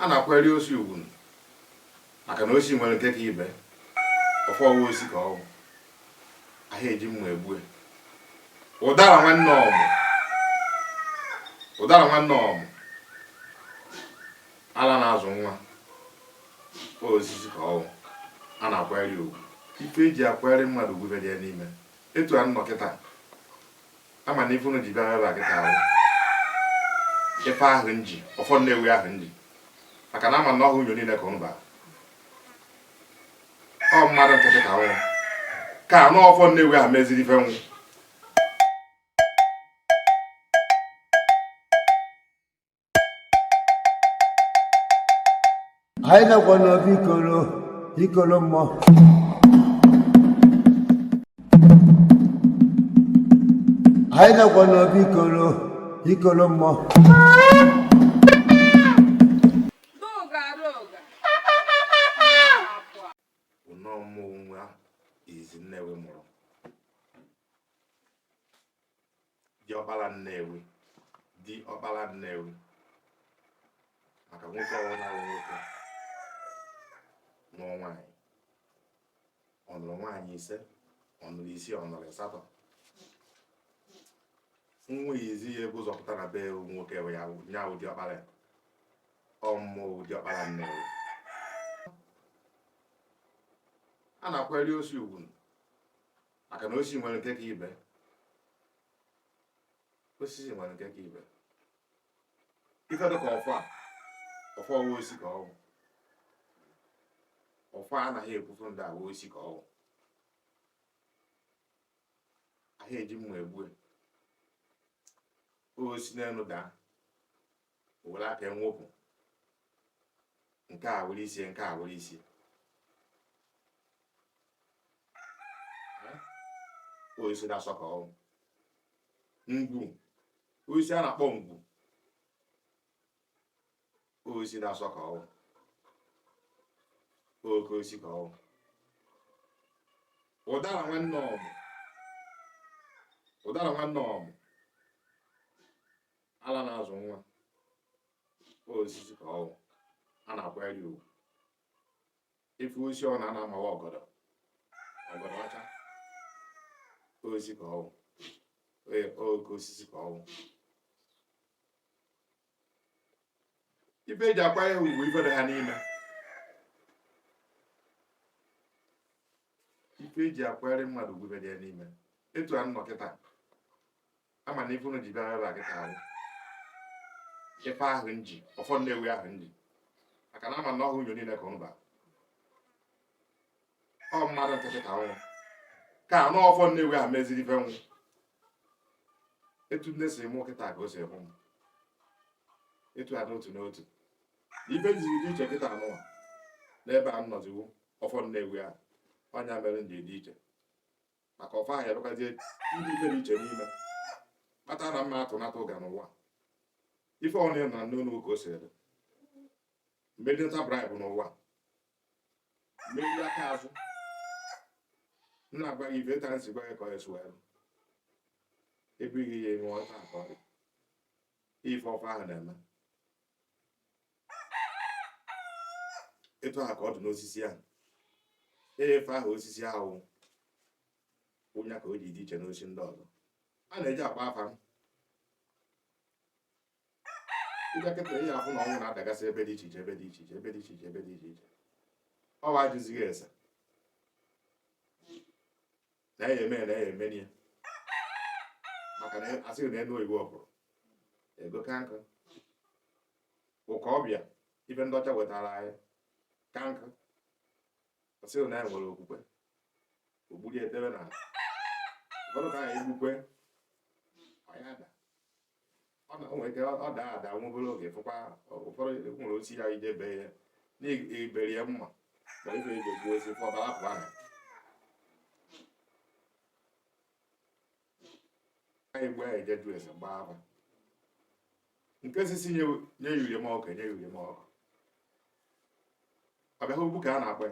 a na-akwari osi ugwu maka na osi nwere nke ka ibe ọfọ ọwa osi ka ọwụ ahịa eji mma egbue ụdara nwanne ọmụ ala na-azụ nwa osisi ka ọwụ a na-akwari ugwu ife eji akwari mmadụ ugwu dị n'ime etu a nnọ kịta ama na ife unu ji bịa ebe a kịta ahụ ife ahụ nji ọfọ Nnewi ahụ nji maka na ama na ọhụ unyo niile ka ụnụ bara ọ mmadụ nkịtị ka nwụ ka anụ ọfọ Nnewi ahụ meziri ife nwụ anyị nakwa n'obi ikolo mmụọ anyị nakwa n'obi ikolo mmụọ nwa izi Nnewi mụrụ di ọkpara Nnewi maka nwoke ọwụla nwoke nụọ nwaanyị ọ nụrụ nwaanyị ise ọ nụrụ isii ọ nụrụ asatọ nwa izi ya ebe ụzọpụta na be nwoke ya nyawo di ọkpara ọmụmụ di ọkpara Nnewi a na-akwari osi ugwu maka na osi nwere nke ka ibe osisi nwere nke ka ibe ife dị ka ọfọ ọwa osi ka ọwụ ọfọ anaghị ekwufu ndị awa osi ka ọwụ ahịa eji mma egbue osi n'elu daa were aka enwepụ nke a were isi nke a were isi osi na-asọ ka ọwụ ngwu osi a na-akpọ ngwu osi na-asọ ka ọwụ oke osi ka ọwụ ụdara nwanne ọmụ ala na-azụ nwa osisi ka ọwụ a na-akwari ugwu ife osi ọ na-amawa ọgọdọ ọcha osi ka ọwụ oke osisi ka ọwụ ife eji akwari ugwu ife dị ha n'ime ife eji akwari mmadụ ugwu dị ya n'ime etu a nnọ kịta ama na ife unu ji bịa ebe a kịta ahụ ife ahụ nji ọfọ Nnewi ahụ nji maka na ama na ọhụ unyo niile ka ụnụ bara ọ mmadụ nkịtị ka nwụ ka anụ ọfọ Nnewi ahụ meziri ife nwụ etu nne si mụ kịta ka o si mụ m etu a n'otu n'otu ife jiri dị iche kịta anụwa n'ebe a nnọziwo ọfọ Nnewi ahụ ọnya mere ndị dị iche maka ọfọ ahụ erụkwazie ndị ife dị iche n'ime kpata na mma atụnata ụga n'ụwa ife ọnụ na n'ụlọ ka o si ede mgbe dị nta braịbụ n'ụwa mmeri aka azụ nna agwa gị ife ta nsi gwa gị ka ọ esi wee ebighị ya enwe ọta akọ ife ọfọ ahụ na-eme etu ahụ ka ọ dị n'osisi ahụ efe ahụ osisi ahụ onye ka o ji dị iche n'osi ndị ọzọ a na-eji akpa afa ịjakịta ihe afụ na ọnwụ na-adagasị ebe dị iche iche ọ wa ajụzighị ese na ya eme ya maka na asịghị na enu oyibo ọpụrụ ego ka nkụ ụka ọbịa ife ndị ọcha wetara anyị ka nkụ asịghị na ya nwere okwukwe ogburi edebe na ụfọdụ ka anyị egbukwe ọ nwere ike ọ daa ada nwebere oge fụkwa ụfọdụ nwere osi ya ijebe ya na-ebere ya mma ma ife eji egbu osi fụ ọbara apụ ahụ anyị gbu ya eje jụ ese gbaa afa nke sisi nye yuri m ọkụ ọbịa ha ugbu ka a na-akpa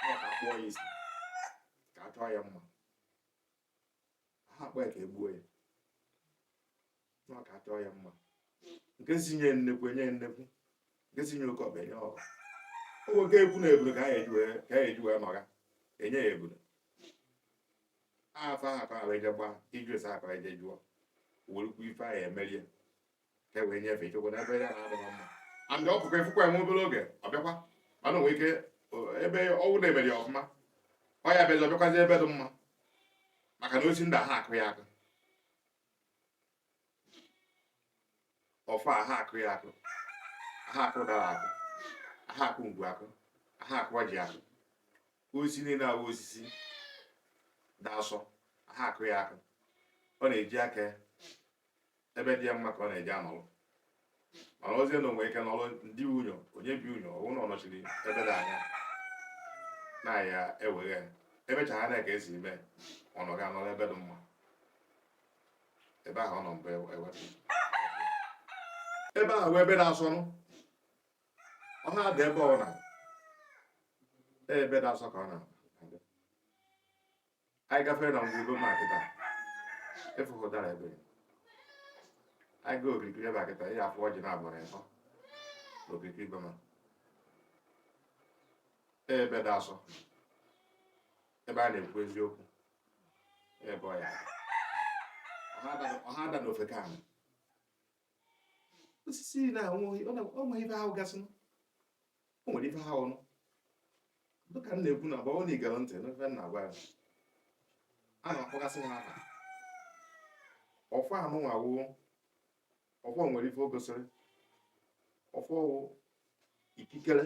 ya akpụọ ya isi ka a chọọ ya mma ha akpa ya ka egbuo ya ka a chọọ ya mma nke si nye nnekwu kesi nyoke obenye ọgụ oge ekwu na ebulu ka anyị eji wee nọga enye ya ebulu afa ha ka wee je gba iju esa aka wee je jụọ werukwu ife anyị emerie ka wee nyefee chekwa n'ebe ya na-adịghị mma andị ọ pụkwa efukwa enwe obere oge ọbịakwa mana onwe ike ebe ọnwụ na-emeri ọfụma ọ ya bịazi ọbịakwazi ebe dị mma maka na osi ndị ha akụ ya akụ ọfa ha akụ ya akụ ha akụ dara akụ ha akụ ngwu akụ ha akụ ọjị akụ osisi niile awụ osisi da asọ ha akụ ya akụ ọ na-eji aka ebe dị ya mma ka ọ na-eji anọrụ mana ozie na onwe ike n'ọrụ ndị unyo onye bi unyo ọwụ na ọ nọchiri ebe dị anya na ya eweghe emecha ha na-eke esi ime ọnọ ga anọrọ ebe dị mma ebe ahụ ọ nọ mbụ ewepụ ebe ahụ ebe na-asọnụ ọha dị ebe ọ na ebe na-asọ ka ọ na anyị gafere na ngwugo ma kịta efụhụdara ebe anyị gaa okirikiri ebe a kịta ihe afọ ọjị na-agbara ịtọ n'okirikiri ibe ma ebe dị asọ ebe a na-ekwu eziokwu ebe ọ ya ọha ada n'ofe ka ahụ osisi na-enwe ife ahụ gasị o nwere ife ahụ ọnụ dịka m na-ekwu na ọ na igere ntị n'ife m na-agwa ya a na-akpọgasị ha aka ọfọ anụnwa wuo ọfọ nwere ife o gosiri ọfọ wụ ikikere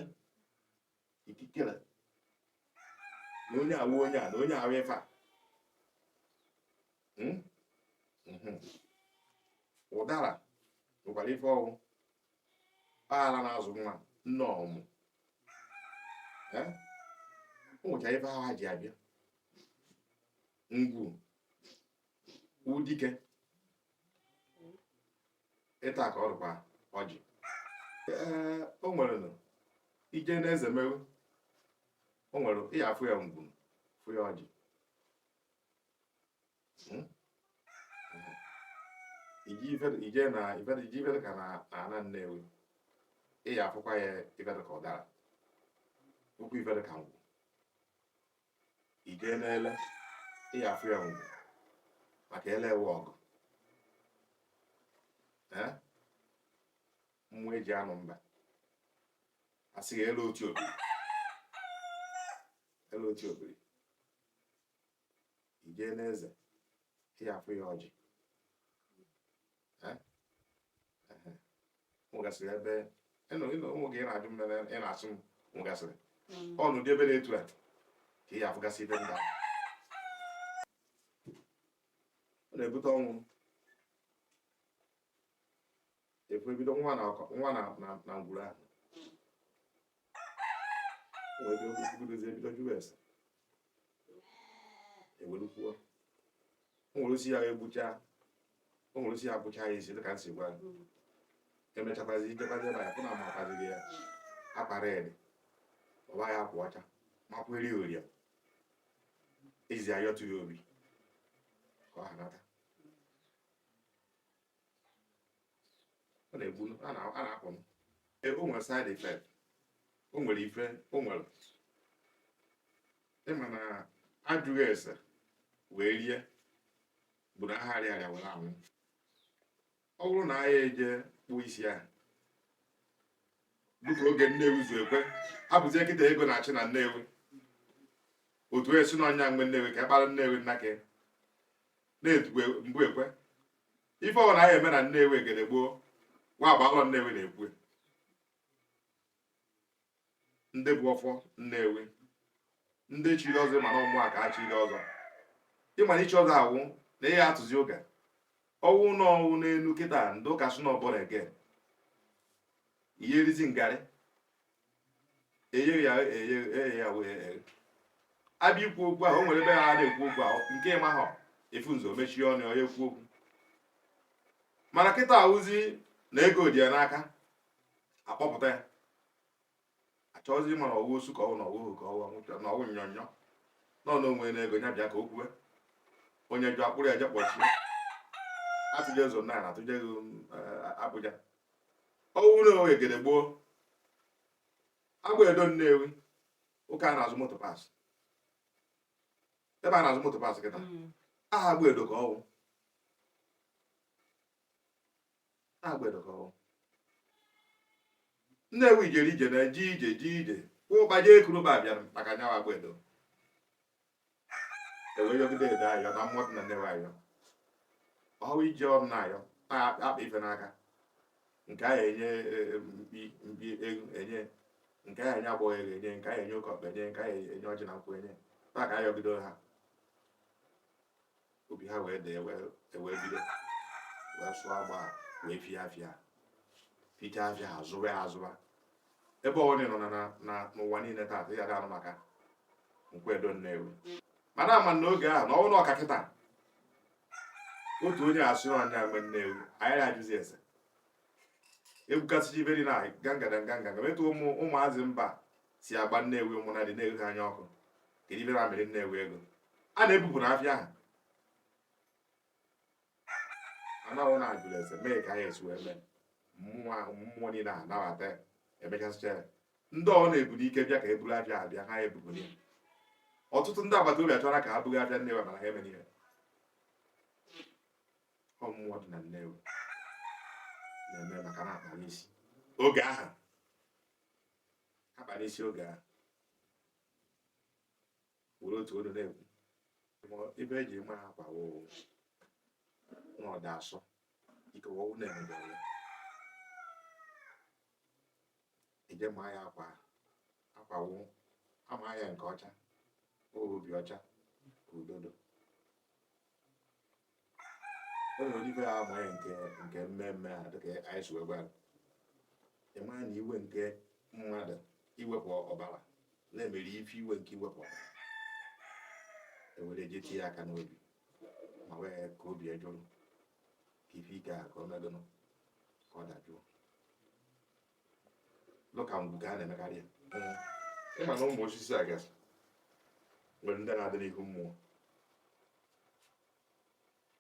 na onye awụ onye a na onye ahụ ife a ụdara nwekwara ife ọwụ paghara na-azụ nwa nne ọmụ ụmụcha ife ahụ ha ji abịa ngwu udike ịta ka ọ dịkwa ọjị o nwere na ije n'eze mewe o nwere ịya afụ ya ngwu fụ ya ọjị ije na ife ka na ana Nnewi ịya afụkwa ya ife ka ụdara okwu ife ka ngwu ije n'ele ịya afụ ya ngwu maka ele ewe ọgụ mmụọ eji anụ mba asị ga ele otu obiri ije n'eze ịya afụ ya ọjị ụmụgasịrị ebe ụmụ gị na-ajụ m ị na-asụ m ụmụgasịrị ọnụ dị ebe na-etu a ka ị ya afụgasị ibe ndị ọ na-ebute ọnwụ efu ebido nwa na ngwuru ahụ ebido jụrụ ese ewerukwuo o nwere osi ya egbucha o nwere osi ya agbụcha ya isi dịka nsi gwa emechakwazi ijekwazi ebe ya fụ na amakwaziri ya akpara ede ọba ya akwa ọcha makweri oria ejizi ayọtụ ya obi ka ọ hanata ọ na-egbu a na-akpọ m o nwere side effect o nwere ife o nwere ịma na ajụghị ese wee rie bụ na aha arịa were anwụ ọ bụrụ na ahịa eje kpụọ isi ahụ dịka oge Nnewi zu ekwe abụzi nkịta ego na-achị na Nnewi otu esi na ọnya mgbe Nnewi ka kpara Nnewi nnake na-etukwe mbụ ekwe ife ọ na-ahịa eme na Nnewi egede gboo nwa agbalọ Nnewi na-ekwu ndị bụ ọfọ Nnewi ndị chiri ọzọ mana ọmụ a ka ha chiri ọzọ ịmana ichi ọzọ awụ na ihe atụzi ụka ọwụ na ọwụ n'elu kịta ndị ụka sụ n'ọbọla ege ihe erizi ngarị eye ya wee abịa ikwu okwu ahụ o nwere ebe ha na-ekwu okwu ahụ nke ịma ha efu nzo mechie ọnụ ya ekwu okwu mana kịta awụzi na ego dị ya n'aka akpọpụta ya achọzi mana ọwụ osu ka ọwụ na ọwụ ka ọwụ na ọwụ nyọnyọ nọ n'onwe na ego ya bịa ka o kwue onye jụ akpụrụ ya je kpọchie atụje zo na atụje Abuja ọwụ na egede gboo Agba Edo Nnewi ụka a na-azụ moto pas ebe a na-azụ moto pas kịta aha Agba Edo ka ọwụ Agba Edo ka ọwụ Nnewi jere ije na-eje ije ụkpaje ekuruba bịara maka nyawa Agba Edo ewee yọgide Edo ayọ na mmụọ dị na Nnewi ayọ ọhụ ije ọrụ na-ayọ akpa ife n'aka nke ahụ enye mpi enye nke ahụ enye agbọghọ ego enye nke ahụ enye ụkọ ọkpa enye nke ahụ enye ọjị na nkwụ enye taa ka ayọgido ha obi ha wee dee wee bido wee sụọ agba wee fichaa afịa ha zụwa ya azụwa ebe ọwụna nọ n'ụwa niile taa ya ga-anụ maka Nkwa Edo Nnewi mana ama n'oge ahụ na ọnwụ ọka kịta otu onye asụrụ anya mgbe Nnewi anyị na-ajụzi ese egbukasịcha ibe dị na gangada metụ ụmụazị mba si agba Nnewi ụmụna dị na-eghe ha anya ọkụ kedu ibe na mere Nnewi ego a na-ebupụ n'afịa ahụ anaghị na-ajụrụ ese mee ka anyị esi wee mee mmụọ niile a nabata emechasịcha ya ndị ọ na-ebu n'ike bịa ka eburu afịa abịa ha ebupụrụ ya ọtụtụ ndị agbata obi achọrọ ka ha bụghị afịa Nnewi mana ha emere ihe ọ mmụọ dị na Nnewi na-eme maka na akpa n'isi oge ahụ akpa n'isi oge ahụ were otu olu na-ekwu ibe eji nwa ha akpawo n'ọda asọ ikewowu na-emebe ya ije ma ya akwawo ama ya nke ọcha obi ọcha ka udodo o nwere ife ha ama ya nke mmemme ha dịka anyị si wee gwara ịma na iwe nke mmadụ iwepụ ọbara na-emere ife iwe nke iwepụ ọbara ewere je tie aka n'obi ma wee ka obi ejụrụ ka ife ike ha ka o megonụ ka ọ dajụọ lụka mgbu ka a na-emekarị ya ịma na ụmụ osisi a gasị nwere ndị na-adị n'ihu mmụọ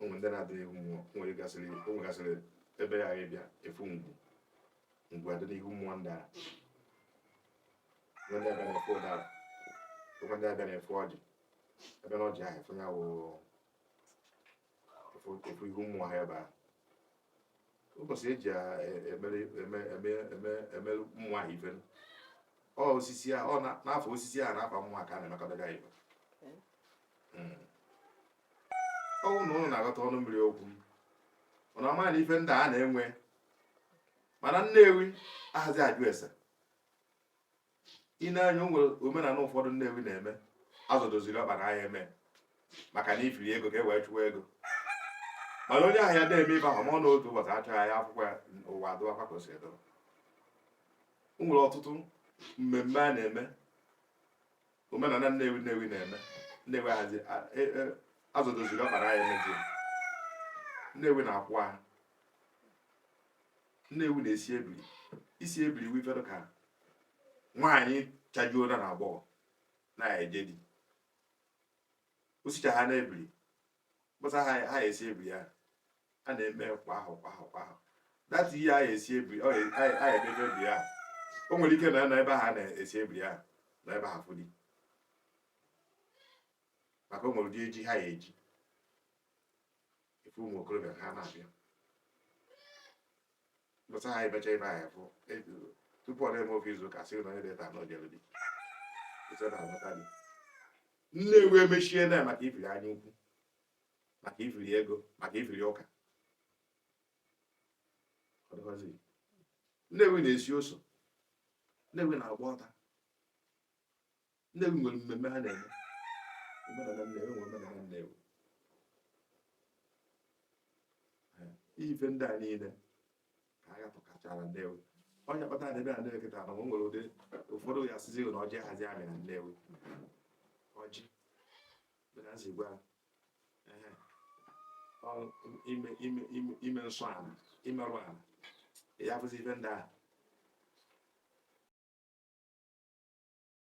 ụmụ ndị na-adị n'ihu mmụọ nwegasịrị ebe ya bịa efu ngwu adị n'ihu mmụọ ndị a ndị abịa na-efu ụdara ụkwụ ndị abịa na-efu ọjị ebe na ọjị ahụ efu ya wụ efu ihu mmụọ ha ebe a ụbọchị eji eme mmụọ ahụ ife osisi a n'afọ osisi a na-afa mmụọ ka a na-emekọtaga ife ọnwụ na ụlọ na-aghọta ọnụ mmiri okwu mana ọma na ife ndị a na-enwe mana Nnewi ahazi ajụ ese ịna-anya nwere omenala ụfọdụ Nnewi na-eme azụdoziri ọkpa na ahịa eme maka na ifiri ego ka e wee chụwa ego mana onye ahụ ya na-eme ibe ahụ ma ọ na otu ụbọchị achọghị ya akwụkwọ ya ụwa adụwakwa ka o si edowe o nwere ọtụtụ mmemme a na-eme omenala Nnewi na-eme Nnewi ahazi azụdoziri ọkpara ahịa emezi Nnewi na-akwụ aha Nnewi na-esi ebiri isi ebiri wifedo ka nwaanyị chajuo na agbọghọ na-eje di osicha ha na-ebiri bụsa ha esi ebiri ya a na-eme kwa ahụ data ihe a esi ebiri a emebe ebiri ya o nwere ike na ebe ha na-esi ebiri ya na ebe ha fụdi maka o nwere ụdị eji ha eji efu ụmụ okorobịa ha na-abịa bụsa ha emecha ebe ahụ efu tupu ọ na-eme ofe izu ụka sị na onye dịta n'ojelu dị Nnewi emechie na maka ifiri anya ukwu maka ifiri ego maka ifiri ụka Nnewi na-esi oso Nnewi na-agba ọta Nnewi nwere mmemme ha na-eme omenala Nnewi ife ndị a niile ka a gatụkachara Nnewi onye kpata na ebe a Nnewi kịta na o nwere ụdị ụfọdụ ya asịzi na ọjị hazi amị na Nnewi ọjị bịazi gwa ime nsọ ala imerụ ala ya bụzi ife ndị a